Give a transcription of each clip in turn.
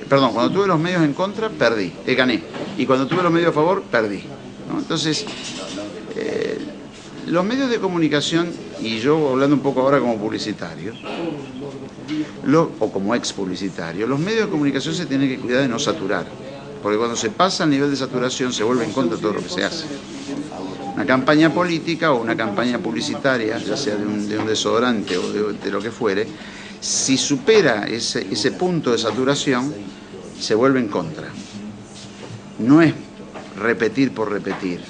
perdón, cuando tuve los medios en contra, perdí, gané. Y cuando tuve los medios a favor, perdí, ¿no? Entonces, los medios de comunicación, y yo hablando un poco ahora como publicitario, o como ex publicitario, los medios de comunicación se tienen que cuidar de no saturar, porque cuando se pasa al nivel de saturación se vuelve en contra de todo lo que se hace. Una campaña política o una campaña publicitaria, ya sea de un desodorante o de lo que fuere, si supera ese punto de saturación, se vuelve en contra. No es repetir por repetir,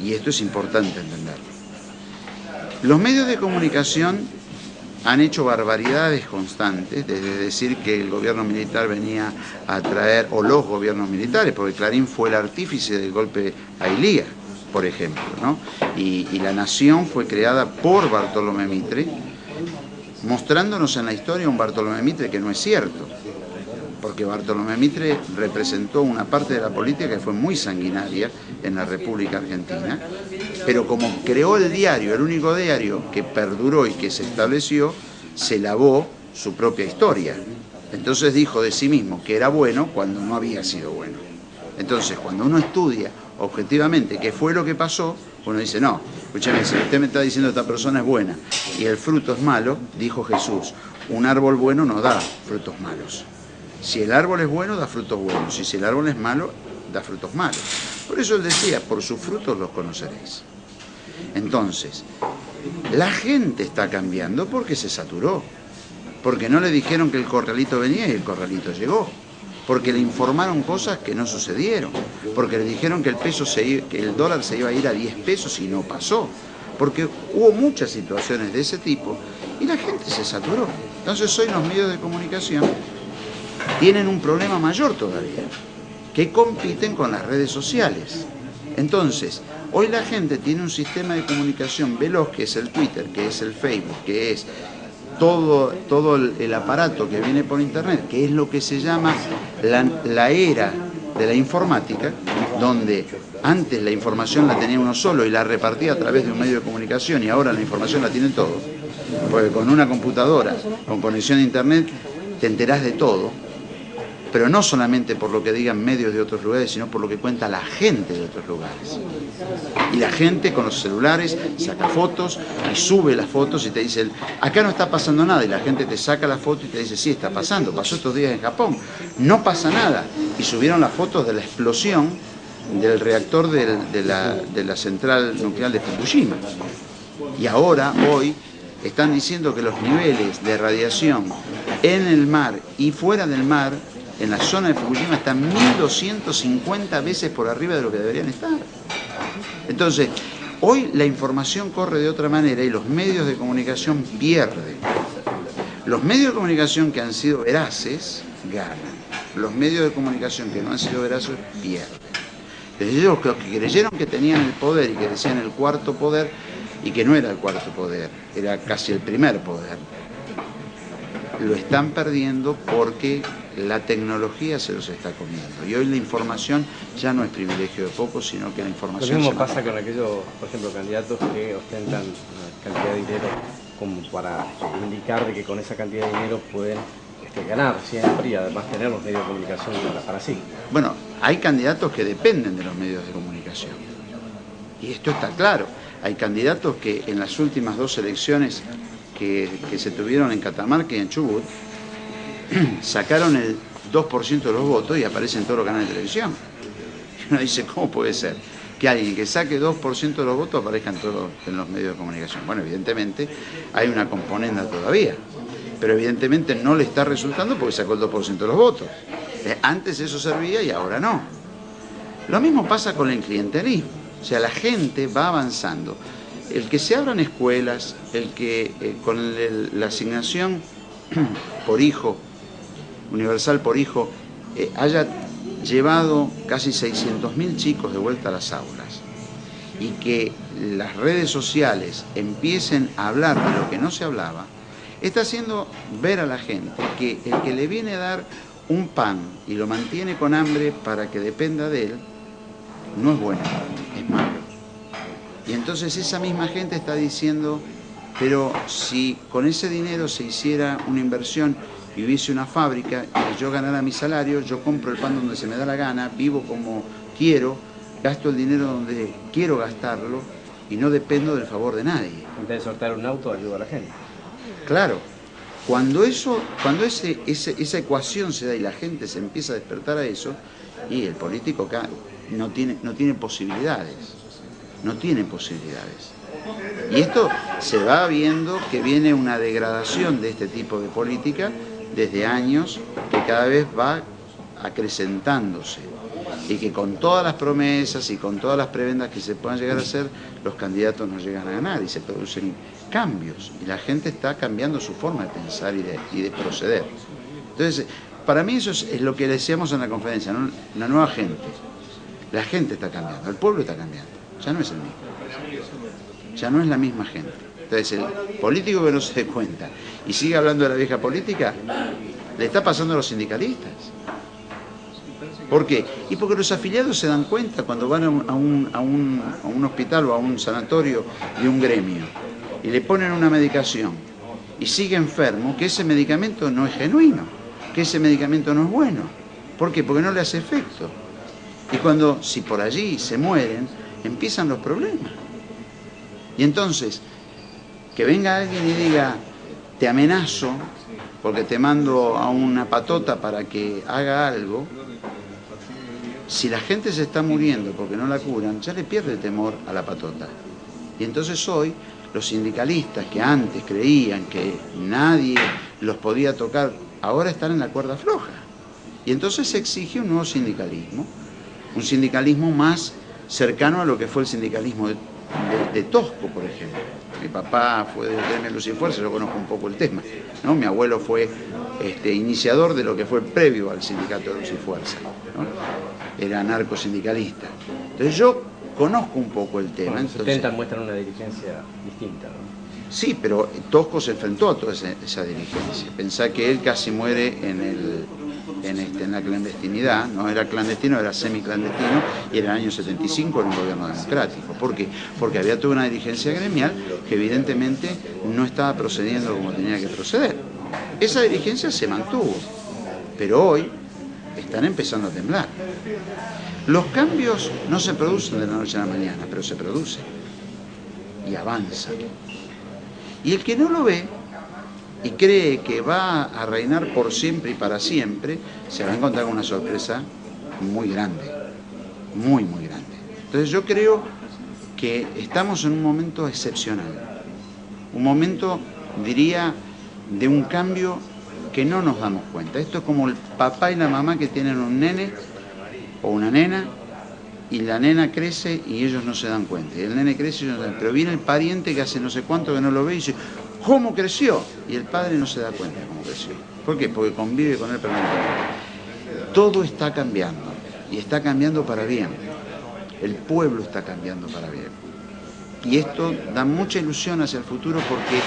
y esto es importante entenderlo. Los medios de comunicación han hecho barbaridades constantes, desde decir que el gobierno militar venía a traer, o los gobiernos militares, porque Clarín fue el artífice del golpe a Ilía, por ejemplo, ¿no? Y La Nación fue creada por Bartolomé Mitre, mostrándonos en la historia un Bartolomé Mitre que no es cierto, porque Bartolomé Mitre representó una parte de la política que fue muy sanguinaria en la República Argentina, pero como creó el diario, el único diario que perduró y que se estableció, se lavó su propia historia. Entonces dijo de sí mismo que era bueno cuando no había sido bueno. Entonces, cuando uno estudia objetivamente qué fue lo que pasó, uno dice, no, escúchame, si usted me está diciendo que esta persona es buena y el fruto es malo, dijo Jesús, un árbol bueno no da frutos malos. Si el árbol es bueno, da frutos buenos, y si el árbol es malo, da frutos malos. Por eso él decía, por sus frutos los conoceréis. Entonces, la gente está cambiando porque se saturó, porque no le dijeron que el corralito venía y el corralito llegó, porque le informaron cosas que no sucedieron, porque le dijeron que el dólar se iba a ir a 10 pesos y no pasó, porque hubo muchas situaciones de ese tipo y la gente se saturó. Entonces hoy los medios de comunicación tienen un problema mayor todavía, que compiten con las redes sociales. Entonces, hoy la gente tiene un sistema de comunicación veloz, que es el Twitter, que es el Facebook, que es todo el aparato que viene por Internet, que es lo que se llama la era de la informática, donde antes la información la tenía uno solo y la repartía a través de un medio de comunicación, y ahora la información la tienen todos, porque con una computadora, con conexión a Internet, te enterás de todo, pero no solamente por lo que digan medios de otros lugares, sino por lo que cuenta la gente de otros lugares. Y la gente con los celulares saca fotos y sube las fotos y te dice, acá no está pasando nada, y la gente te saca la foto y te dice, sí, está pasando, pasó estos días en Japón, no pasa nada. Y subieron las fotos de la explosión del reactor de la central nuclear de Fukushima. Y ahora, hoy, están diciendo que los niveles de radiación en el mar y fuera del mar, en la zona de Fukushima, están 1250 veces por arriba de lo que deberían estar. Entonces, hoy la información corre de otra manera y los medios de comunicación pierden. Los medios de comunicación que han sido veraces, ganan. Los medios de comunicación que no han sido veraces, pierden. Entonces, ellos que creyeron que tenían el poder y que decían el cuarto poder, y que no era el cuarto poder, era casi el primer poder, lo están perdiendo porque la tecnología se los está comiendo. Y hoy la información ya no es privilegio de pocos, sino que la información... Lo mismo pasa con aquellos, por ejemplo, candidatos que ostentan una cantidad de dinero como para indicar de que con esa cantidad de dinero pueden ganar siempre y además tener los medios de comunicación para sí. Bueno, hay candidatos que dependen de los medios de comunicación. Y esto está claro. Hay candidatos que en las últimas dos elecciones que se tuvieron en Catamarca y en Chubut, sacaron el 2% de los votos y aparecen en todos los canales de televisión. Y uno dice, ¿cómo puede ser que alguien que saque 2% de los votos aparezca en los medios de comunicación? Bueno, evidentemente hay una componenda todavía, pero evidentemente no le está resultando porque sacó el 2% de los votos. Antes eso servía y ahora no. Lo mismo pasa con el clientelismo, o sea, la gente va avanzando. El que se abran escuelas, el que con la asignación por hijo, universal por hijo, haya llevado casi 600.000 chicos de vuelta a las aulas, y que las redes sociales empiecen a hablar de lo que no se hablaba, está haciendo ver a la gente que el que le viene a dar un pan y lo mantiene con hambre para que dependa de él, no es bueno, es malo. Y entonces esa misma gente está diciendo, pero si con ese dinero se hiciera una inversión y hubiese una fábrica y yo ganara mi salario, yo compro el pan donde se me da la gana, vivo como quiero, gasto el dinero donde quiero gastarlo y no dependo del favor de nadie. En vez de soltar un auto, ayuda a la gente. Claro, cuando esa ecuación se da y la gente se empieza a despertar a eso, y el político acá no tiene posibilidades, no tiene posibilidades. Y esto se va viendo que viene una degradación de este tipo de política desde años, que cada vez va acrecentándose. Y que con todas las promesas y con todas las prebendas que se puedan llegar a hacer, los candidatos no llegan a ganar y se producen cambios. Y la gente está cambiando su forma de pensar y de proceder. Entonces, para mí eso es lo que decíamos en la conferencia, ¿no? La nueva gente. La gente está cambiando, el pueblo está cambiando. Ya no es el mismo. Ya no es la misma gente. Entonces, el político que no se dé cuenta y sigue hablando de la vieja política, le está pasando a los sindicalistas. ¿Por qué? Y porque los afiliados se dan cuenta cuando van a un hospital o a un sanatorio de un gremio y le ponen una medicación y sigue enfermo, que ese medicamento no es genuino, que ese medicamento no es bueno. ¿Por qué? Porque no le hace efecto. Y si por allí se mueren, empiezan los problemas. Y entonces, que venga alguien y diga, te amenazo porque te mando a una patota para que haga algo. Si la gente se está muriendo porque no la curan, ya le pierde el temor a la patota. Y entonces hoy los sindicalistas que antes creían que nadie los podía tocar, ahora están en la cuerda floja. Y entonces se exige un nuevo sindicalismo, un sindicalismo más cercano a lo que fue el sindicalismo de Tosco, por ejemplo. Mi papá fue del gremio Luz y Fuerza, yo conozco un poco el tema, ¿no? Mi abuelo fue iniciador de lo que fue previo al sindicato de Luz y Fuerza, ¿no? Era anarcosindicalista. Entonces yo conozco un poco el tema. Bueno, los 70 muestran una dirigencia distinta, ¿no? Sí, pero Tosco se enfrentó a toda esa dirigencia. Pensá que él casi muere en la clandestinidad, no era clandestino, era semiclandestino, y era el año 75 en un gobierno democrático. ¿Por qué? Porque había toda una dirigencia gremial que evidentemente no estaba procediendo como tenía que proceder. Esa dirigencia se mantuvo, pero hoy están empezando a temblar. Los cambios no se producen de la noche a la mañana, pero se producen y avanzan. Y el que no lo ve y cree que va a reinar por siempre y para siempre, se va a encontrar con una sorpresa muy grande, muy, muy grande. Entonces yo creo que estamos en un momento excepcional, un momento, diría, de un cambio que no nos damos cuenta. Esto es como el papá y la mamá que tienen un nene o una nena y la nena crece y ellos no se dan cuenta. Y el nene crece y ellos no se dan cuenta. Pero viene el pariente que hace no sé cuánto que no lo ve y dice, ¿cómo creció? Y el padre no se da cuenta de cómo creció. ¿Por qué? Porque convive con él permanentemente. Todo está cambiando y está cambiando para bien. El pueblo está cambiando para bien. Y esto da mucha ilusión hacia el futuro porque